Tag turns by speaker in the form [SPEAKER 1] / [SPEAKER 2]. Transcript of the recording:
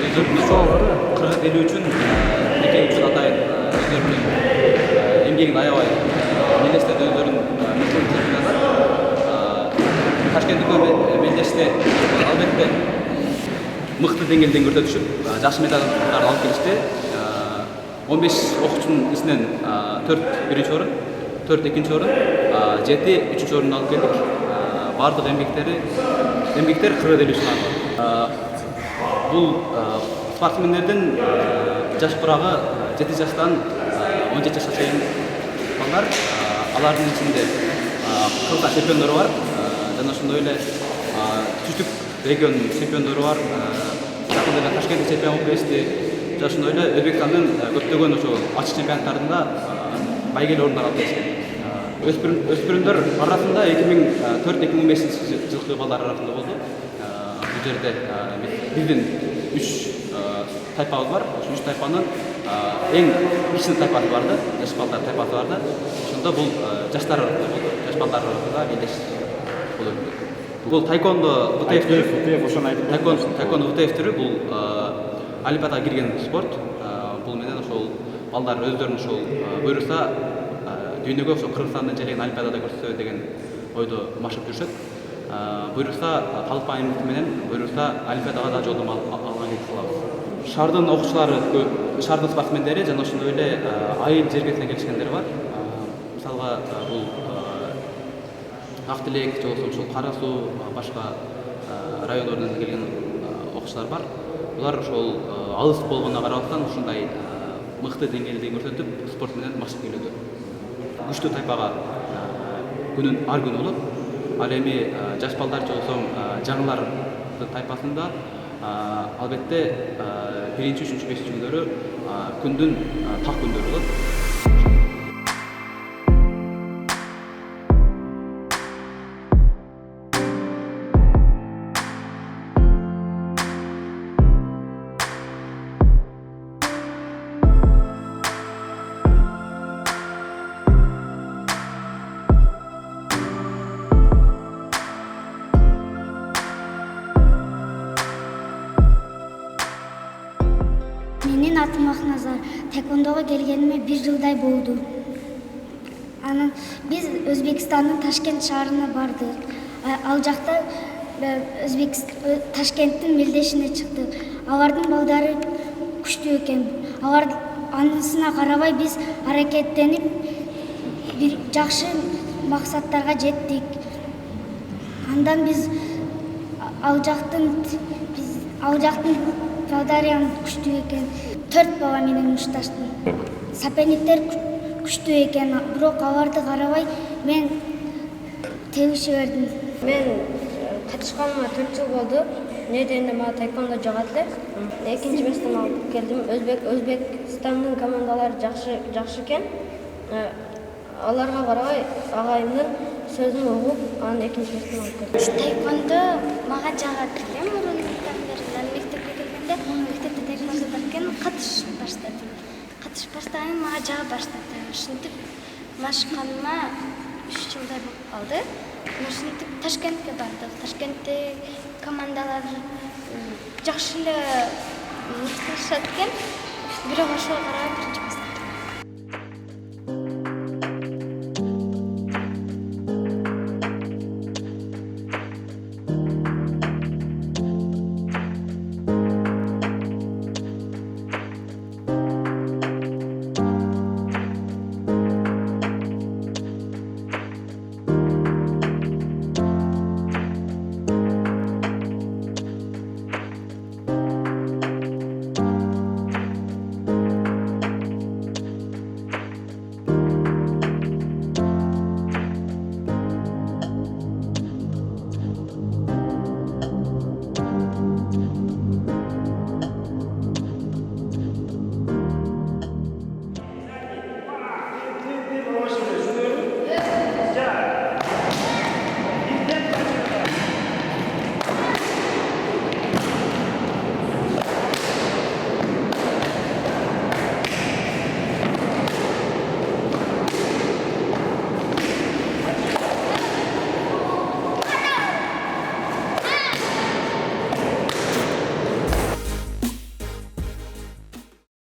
[SPEAKER 1] өздерінің қырғыз елі үшін неке үшін атайын өздерінің еңбегін аябай мелдештеді өздерінің мүмкіндігін Ташкенттік мелдеште албетте мықты деңгейден көрсөтүшүп жакшы медалдарды алып келишти. 15 окуучунун ичинен 4 биринчи орун, 4 экинчи орун, 7 үчүнчү орунду алып келдик. Бардык эмгектер кыргыз эли үчүн арналган. Бул спортсмендердин жаш курагы 7 жаштан 17 жашка чейин балдар. Алардын ичинде кыргызстан чемпиондору бар. Жана ошондой эле түштүк регион чемпиондору бар. Жакында эле Ташкенттик чемпион болуп келишти. Жана ошондой эле Өзбекстандын көптөгөн ошо ачык чемпионаттарында байгелүү орундар алып келишкен. Өспүрүмдөр арасында 2004-2015 жылкы балдар арасында болду. Бул жерде биздин 3 тайпабыз бар. Ошол 3 тайпанын эң кичине тайпасы барды, жаш балдар тайпасы барды. Ошондо бул жаштар арасында болду. Жаш балдар арасында мелдеш болуп өттү. Бул тайкондо ВТФ ошону айтып тайкондо ВТФ түрү бул Олимпиадага кирген спорт. Бул менен ошол балдар өздөрүн ошол буйруса дүйнөгө ошо Кыргызстандын желегин Олимпиадада көрсөтөбү деген ойдо машык жүрүшөт. Буйруса калп айымдык менен буйруса Олимпиадага да жолдомо алган деп кылабыз. Шаардын окуучулары, шаардын спортсмендери жана ошондой эле айыл жергесине келишкендер бар. Мисалга бул Актилек, же болбосо ошол Кара Суу, башка райондордон келген окуучулар бар. Булар ошол алыс болгонуна карабастан ушундай мыкты деңгээлди көрсөтүп, спорт менен машык келүүдө. Күчтүү тайпага күнүн ар күнү болот. Ал эми жаш балдар же болсо жаңылар тайпасында албетте 1-3, 5 күндөрү күндүн так күндөрү болот.
[SPEAKER 2] Менин атым Акназар. Таеквондого келгениме 1 жылдай болду. Анан биз Өзбекстандын Ташкент шаарына бардык. Ал жакта Ташкенттин мелдешине чыктык. Алардын балдары күчтүү экен. Алар анысына карабай биз аракеттенип бир жакшы максаттарга жеттик. Андан биз ал жактын балдары күчтүү экен. 4 бала менен ушташтым. Соперниктер күчтүү экен, бирок аларды карабай мен тебише бердим.
[SPEAKER 3] Мен катышканыма 4 жыл болду. Эмне дегенде мага таеквондо жагат эле. Экинчи месттен алып келдим. Өзбекстандын командалары жакшы экен. Аларга карабай агайымдын сөзүн угуп, анан экинчи месттен алып келдим.
[SPEAKER 2] Таеквондо мага жагат эле мурунтан бери. Мектепке келгенде мектепте таеквондо бар экен, катышып баштадым, мага жага баштады. Ушинтип машыкканыма 3 жылдай болуп калды. Ушинтип Ташкентке бардык. Ташкентте командалар жакшы эле мыкташат экен. Бирок ошого карабай биринчи